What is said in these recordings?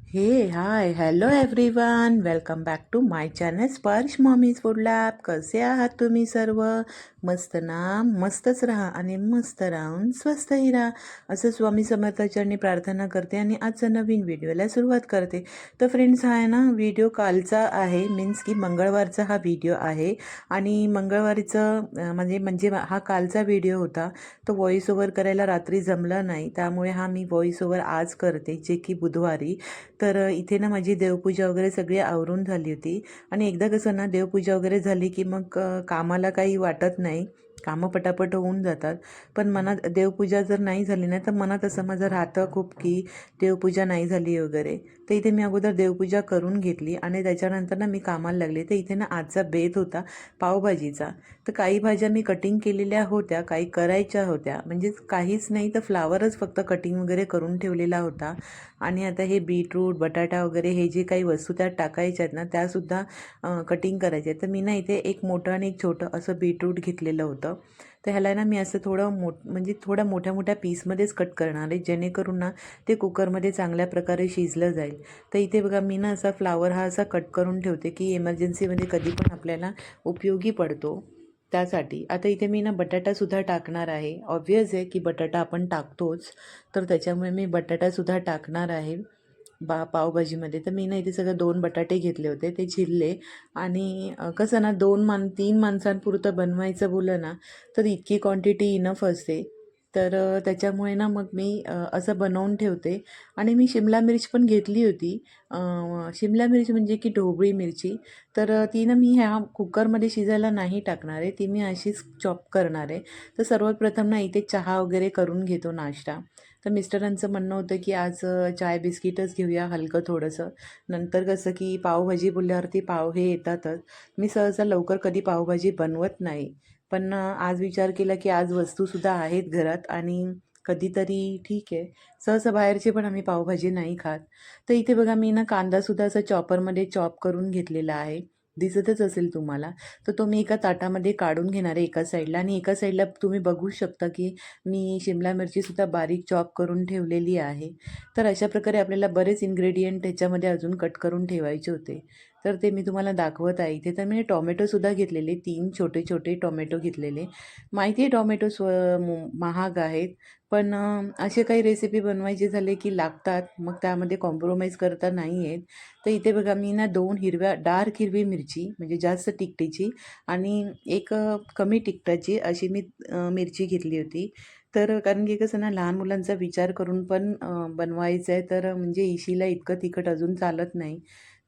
हे hi hello everyone, welcome back to my channel Sparsh mommy's food lab. कसे आहात तुम्ही सर्व? मस्त ना? मस्तच राहा आणि मस्त राहून स्वस्तही राहा असं स्वामी समर्थांनी प्रार्थना करते आणि आजचा नवीन व्हिडिओला सुरुवात करते. तर फ्रेंड्स, हा आहे ना व्हिडिओ कालचा आहे, मीन्स की मंगळवारचा हा व्हिडिओ आहे. आणि मंगळवारीचं म्हणजे हा कालचा व्हिडिओ होता. तो व्हॉइस ओव्हर करायला रात्री जमला नाही, त्यामुळे हा मी व्हॉइस ओव्हर आज करते, जे की बुधवारी. तर इथे ना माझी देवपूजा वगैरे सगळी आवरून झाली होती. आणि एकदा कसं ना देवपूजा वगैरे झाली की मग कामाला काही वाटत नाही, कामं पटापट होऊन जातात. पण मनात देवपूजा जर नाही झाली ना तर मनात असं माझं राहतं खूप की देवपूजा नाही झाली वगैरे. तर इथे मी अगोदर देवपूजा करून घेतली आणि त्याच्यानंतर ना मी कामाला लागले. तर इथे ना आजचा बेत होता पावभाजीचा. तर काही भाज्या मी कटिंग केलेल्या होत्या, काही करायच्या होत्या, म्हणजे काहीच नाही तर फ्लावरच फक्त कटिंग वगैरे करून ठेवलेला होता. आणि आता हे बीटरूट बटाटा वगैरे हे जे काही वस्तू त्यात टाकायच्या आहेत ना त्यासुद्धा कटिंग करायच्या आहेत. तर मी ना इथे एक मोठं आणि एक छोटं असं बीटरूट घेतलेलं होतं. तर ह्याला ना मी असं थोडं म्हणजे थोड्या मोठ्या मोठ्या पीसमध्येच कट करणार आहे, जेणेकरून ना ते कुकरमध्ये चांगल्या प्रकारे शिजलं जाईल. तर इथे बघा मी ना असा फ्लावर हा असा कट करून ठेवते की इमर्जन्सीमध्ये कधी पण आपल्याला उपयोगी पडतो त्यासाठी. आता इथे मी ना बटाटासुद्धा टाकणार आहे. ऑब्वियस आहे की बटाटा आपण टाकतोच, तर त्याच्यामुळे मी बटाटासुद्धा टाकणार आहे पावभाजीमध्ये. तर मी ना इथे सगळं 2 बटाटे घेतले होते, ते चिरले. आणि कसं ना 3 माणसांपुरतं बनवायचं बोललं ना तर इतकी क्वांटिटी इनफ असते. तर त्याच्यामुळे ना मग मी असं बनवून ठेवते. आणि मी शिमला मिर्च पण घेतली होती. शिमला मिर्च म्हणजे की ढोबळी मिरची. तर ती ना मी ह्या कुकरमध्ये शिजायला नाही टाकणार आहे, ती मी अशीच चॉप करणार आहे. तर सर्वात प्रथम ना इथे चहा वगैरे करून घेतो, नाश्ता. तर मिस्टरांचं म्हणणं होतं की आज चाय बिस्किटच घेऊया हलकं थोडंसं. नंतर कसं की पावभाजी बोलल्यावरती पाव हे येतातच. मी सहसा लवकर कधी पावभाजी बनवत नाही, पण आज विचार केला की आज वस्तूसुद्धा आहेत घरात आणि कधीतरी ठीक आहे. सहसा बाहेरची पण आम्ही पावभाजी नाही खात. तर इथे बघा मी ना कांदासुद्धा असं चॉपरमध्ये चॉप करून घेतलेला आहे, दिसतच असेल तुम्हाला. तर तो मी एका ताटामध्ये काढून घेणार आहे एका साईडला. आणि एका साईडला तुम्ही बघू शकता की मी शिमला मिरचीसुद्धा बारीक चॉप करून ठेवलेली आहे. तर अशा प्रकारे आपल्याला बरेच इन्ग्रेडियंट त्याच्यामध्ये अजून कट करून ठेवायचे होते. तर ते मी तुम्हाला दाखवत आहे इथे. तर मी टॉमॅटोसुद्धा घेतलेले, 3 छोटे छोटे टॉमॅटो घेतलेले. माहिती आहे टॉमॅटो महाग आहेत, पण असे काही रेसिपी बनवायचे झाले की लागतात, मग त्यामध्ये कॉम्प्रोमाइज करता नाही येत. तर इथे बघा मी ना 2 डार्क हिरवी मिरची, म्हणजे जास्त तिखटीची, आणि एक कमी तिखटाची अशी मी मिरची घेतली होती. तर कारण की कसं ना लहान मुलांचा विचार करून पण बनवायचं आहे, तर म्हणजे इशीला इतकं तिखट अजून चालत नाही,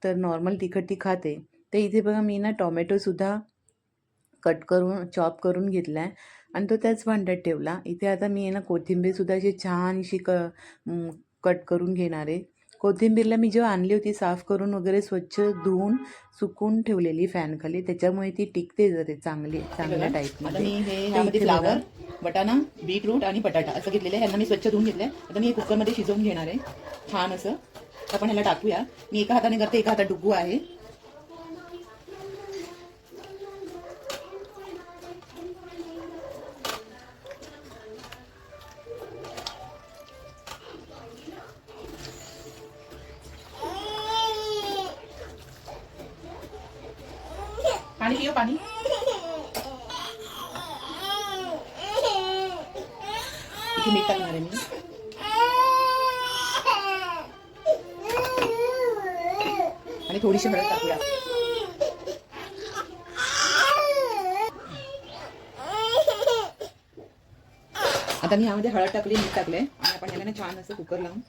तर नॉर्मल तिखट ती खाते. तर इथे बघा मी ना टॉमॅटोसुद्धा कट करून चॉप करून घेतला आहे आणि तो त्याच भांड्यात ठेवला. इथे आता मी आहे ना कोथिंबीरसुद्धा अशी छानशी कट करून घेणार आहे. कोथिंबीरला मी जेव्हा आणली होती साफ करून वगैरे स्वच्छ धुवून सुकून ठेवलेली फॅनखाली, त्याच्यामुळे ती टिकते जाते चांगली चांगल्या आता टाईपमध्ये. मी हे तर ह्यामध्ये इथे बघा फ्लावर, वटाणा, बीटरूट आणि बटाटा असं घेतलेलं आहे. ह्यांना मी स्वच्छ धुवून घेतलंय. आता मी हे कुकरमध्ये शिजवून घेणार आहे छान असं. आपण ह्याला टाकूया. मी एका हाताने करते, एका हातात डुग्गू आहे. पाणी पिओ पाणी. इथे मीठ टाकणार आहे मी आणि थोडीशी हळद टाकूया. आता मी ह्यामध्ये हळद टाकली, मीठ टाकलंय आणि आपण ह्याला ना छान असं कुकर लावून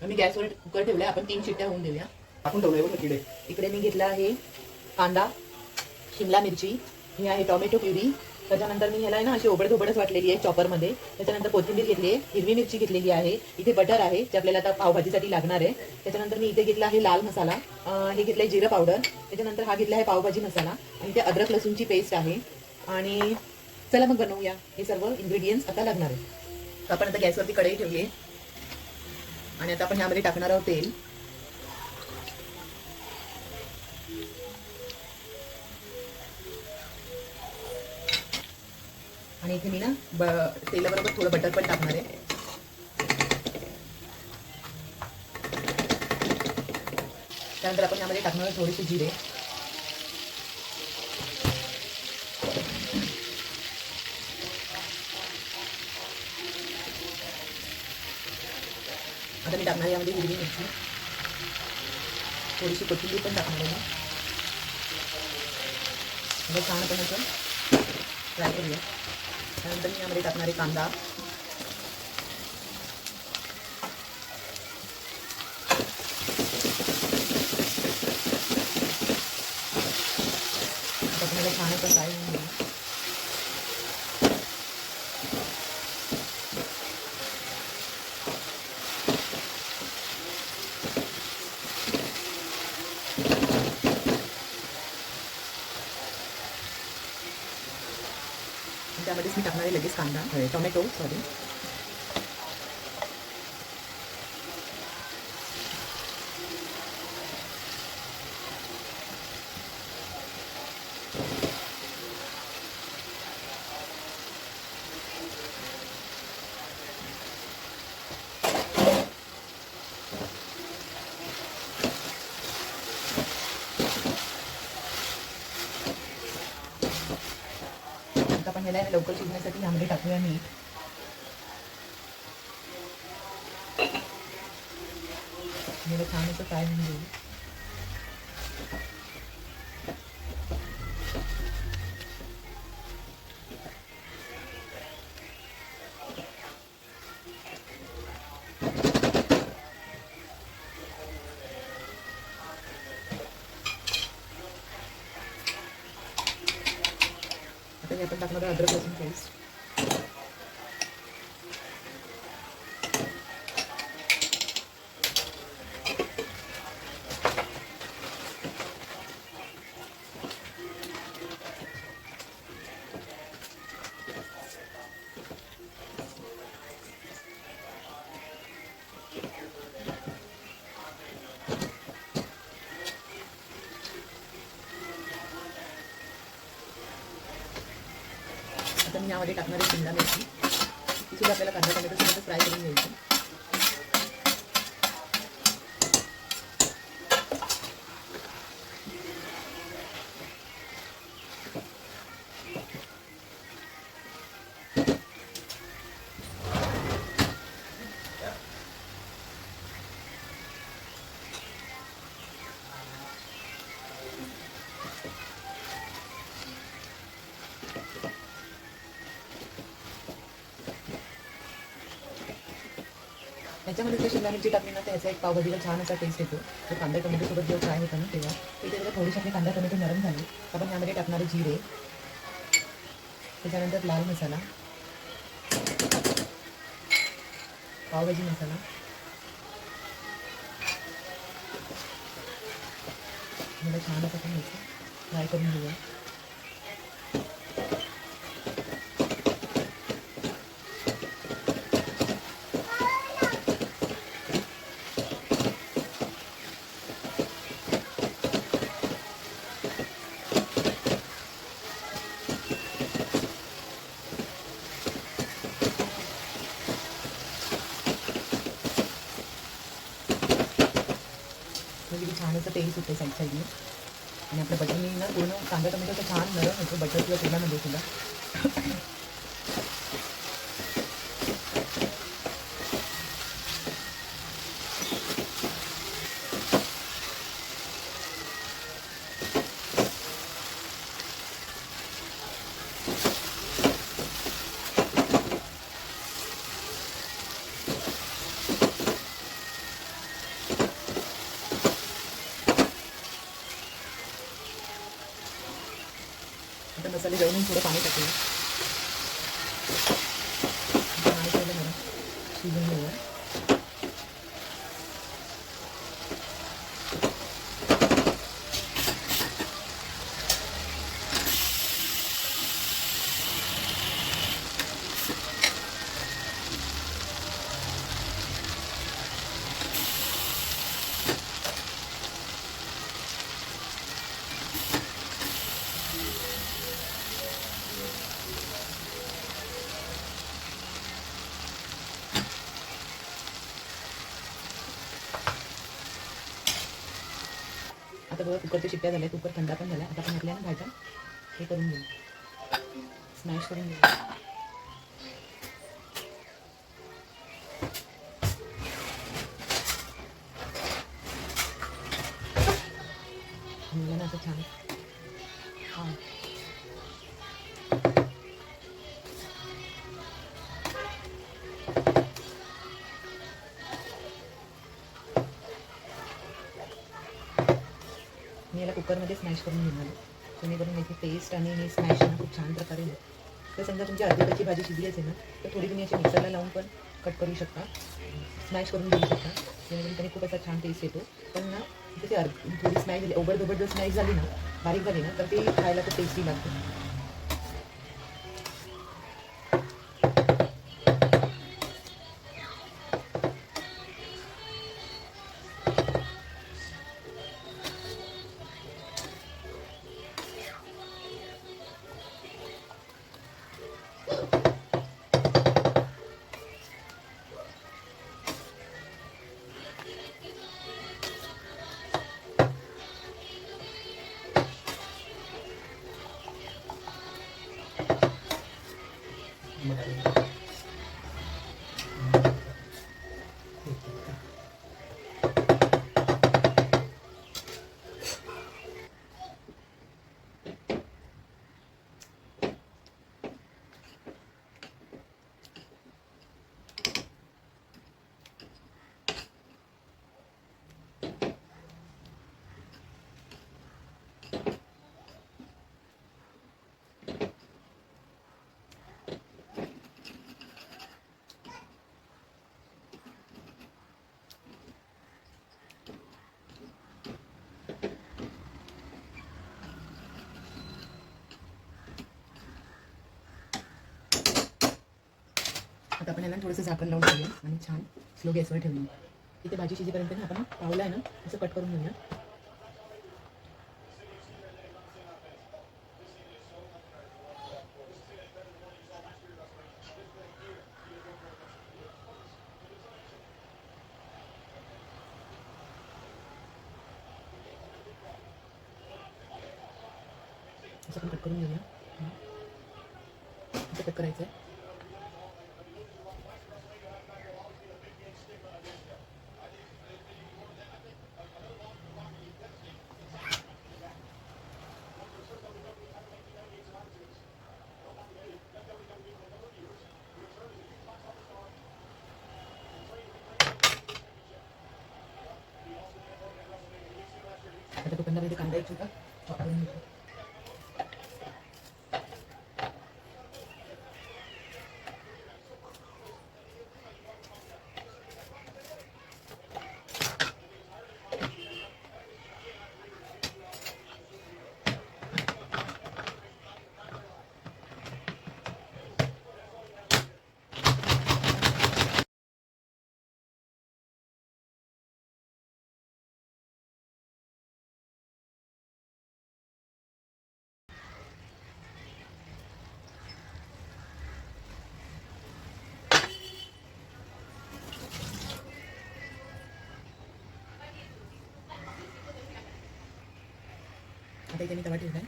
मी गॅसवर कुकर ठेवलाय. आपण 3 शिट्ट्या होऊन देऊया. आपण ठेवलंय इकडे मी घेतला आहे कांदा, शिमला मिरची, ही आहे टोमॅटो प्युरी. त्याच्यानंतर मी ह्याला ना अशी ओबडधोबडच वाटलेली आहे चॉपरमध्ये. त्याच्यानंतर कोथिंबीर घेतली आहे, हिरवी मिरची घेतलेली आहे, इथे बटर आहे जे आपल्याला आता पावभाजीसाठी लागणार आहे. त्याच्यानंतर मी इथे घेतला आहे लाल मसाला, हे घेतलंय जिरं पावडर. त्याच्यानंतर हा घेतला आहे पावभाजी मसाला आणि इथे अद्रक लसूणची पेस्ट आहे. आणि चला मग बनवूया. हे सर्व इन्ग्रेडियंट्स आता लागणार आहे. आपण आता गॅसवरती कढई ठेवली आहे आणि आता आपण ह्यामध्ये टाकणार आहोत तेल. आणि इथे मी ना तेलाबरोबर थोडं बटर पण टाकणार आहे. त्यानंतर आपण यामध्ये टाकणार थोडेसे जिरे. आता मी टाकणार यामध्ये हिरवी मिरची, थोडीशी कोथिंबीर पण टाकणार आहे. मला छान आपण असं फ्राय करूया. त्यानंतर मी यामध्ये टाकणारे कांदा, आपल्याला छान असं फ्राय होऊन घेऊ. त्यामध्येच मी टाकणारे लगेच टोमॅटो. आता आपण याला लवकर शिजण्यासाठी यामध्ये टाकूया मीठ. याला छान असं फ्राय होऊन घेऊ. आता आपण टाकणार अद्रक लसूण पेस्ट. आता मी यामध्ये टाकणारी शिमला मिरची, ती सुद्धा आपल्याला कांदा टोमॅटो सोबत फ्राय करून घ्यायची. त्याच्यामध्ये जर शिमला मिरची टाकली ना त्याचा एक पावभाजीला छान असा टेस्ट येतो. तो कांदा टोमॅटो सोबत जेव्हा फ्राय होता ना तेव्हा तिथे जर थोडीशी आपली कांदा टोमॅटो नरम झाली आपण यामध्ये टाकणारे जिरे, त्याच्यानंतर लाल मसाला, पावभाजी मसाला, मला छान असं पण फ्राय करून घेऊया. म्हणजे छान असं तेल सुटते साईडने आणि आपल्या बटरनी ना पूर्ण कांदा टोमॅटो तर छान नरम होतो बटर किंवा तेलामध्ये सुद्धा. आता मसाले जळून थोडं पाणी टाकूया. पाणी ठेवलं मला शिजून घेऊया. आता बघा कुकरच्या शिट्ट्या झाल्या, कुकर थंडा पण झाला. आता आपण आपल्या ना भाज्या हे करून घेऊ, स्मॅश करून घेऊ. मला ना असं छान हां मी याला कुकरमध्ये स्मॅश करून घेणार आहे, जेणेकरून याची टेस्ट आणि हे स्मॅश ना खूप छान प्रकारे होईल. तर समजा तुमची अर्धी कच्ची भाजी शिजली असेल ना, तर थोडी तुम्ही अशी मिक्सरला लावून पण कट करू शकता, स्मॅश करून घेऊ शकता, जेणेकरून त्याने खूप असा छान टेस्ट येतो. पण ना त्याची थोडी स्मॅश झाली, ओबड जर स्मॅश झाली ना, बारीक झाली ना, तर ते खायला खूप टेस्टी लागतं. आता आपण याला थोडंसं झाकण लावून ठेवूया आणि छान स्लो गॅसवर ठेवूया. इथे भाजी शिजेपर्यंत ना आपण पावला आहे ना असं कट करून घेऊया. असं पण कट करून घेऊया. असं कट करायचं आहे. आता दुकानदारामध्ये कांदा एक छोटा चॉप करून घेतो. आता इथे मी तवा ठेवला आहे.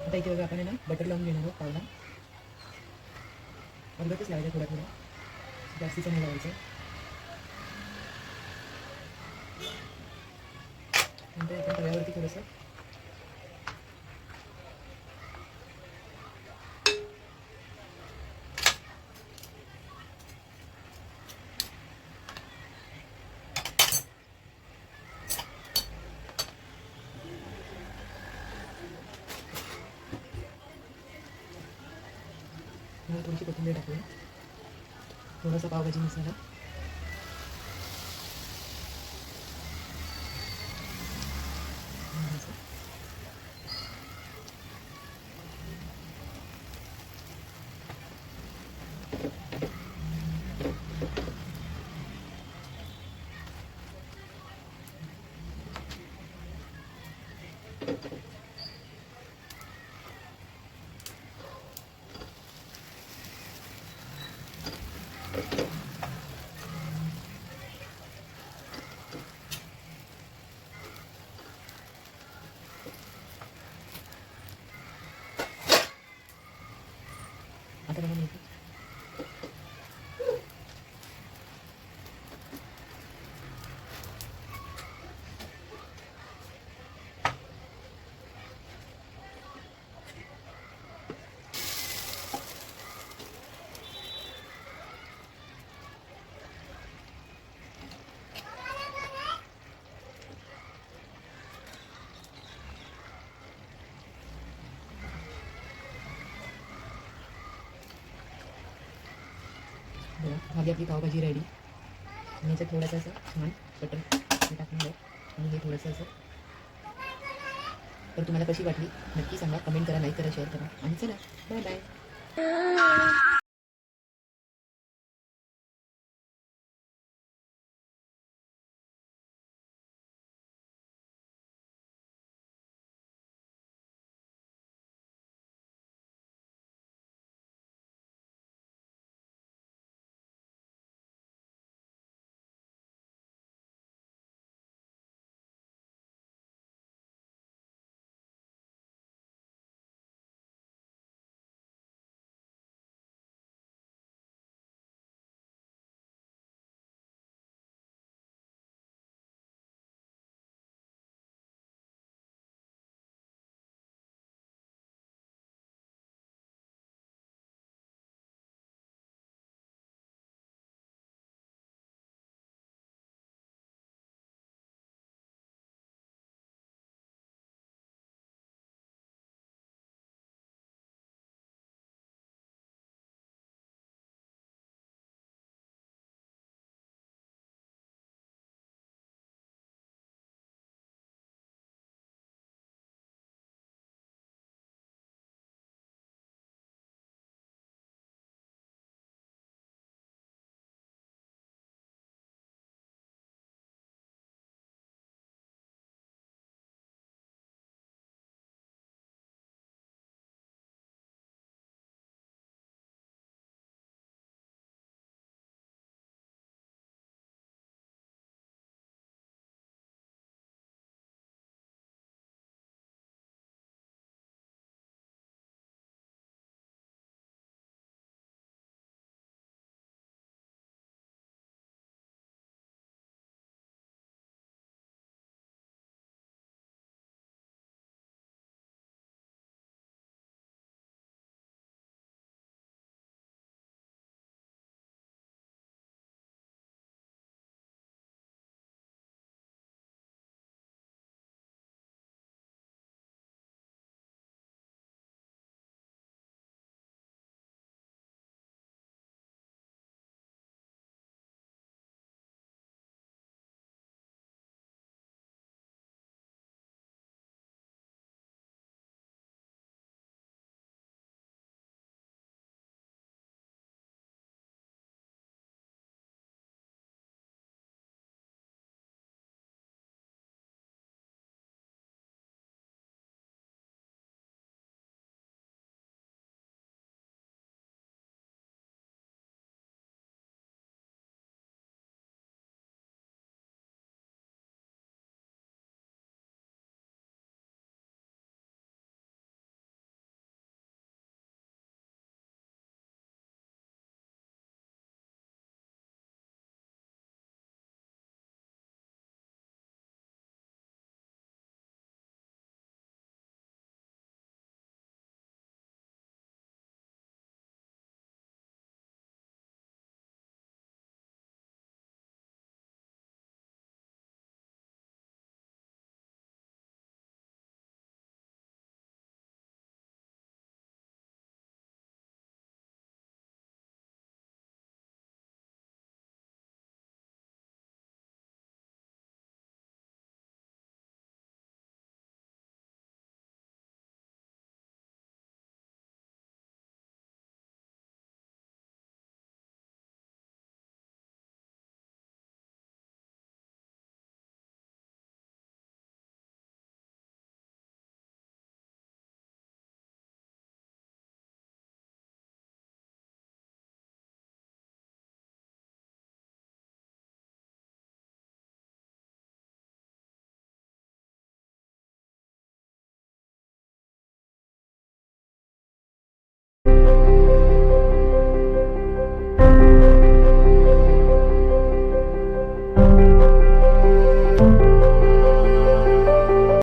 आता इथे बघा आपण ना बटर लावून घेणार आहोत पावला. अर्धच लावायचं, थोडा थोडा, जास्तीचं नाही लावायचं. नंतर आपण तव्यावरती थोडंसं थोडीशी कोथिंबीर टाकूया, थोडासा पावभाजी मसाला, आता बघा मी बघा माझी आपली पावभाजी रेडी. आणि याच्यात थोडंसं असं छान बटर हे टाकणार आहे आणि हे थोडंसं असं. तर तुम्हाला कशी वाटली नक्की सांगा, कमेंट करा, लाईक करा, शेअर करा आणि चला बाय बाय.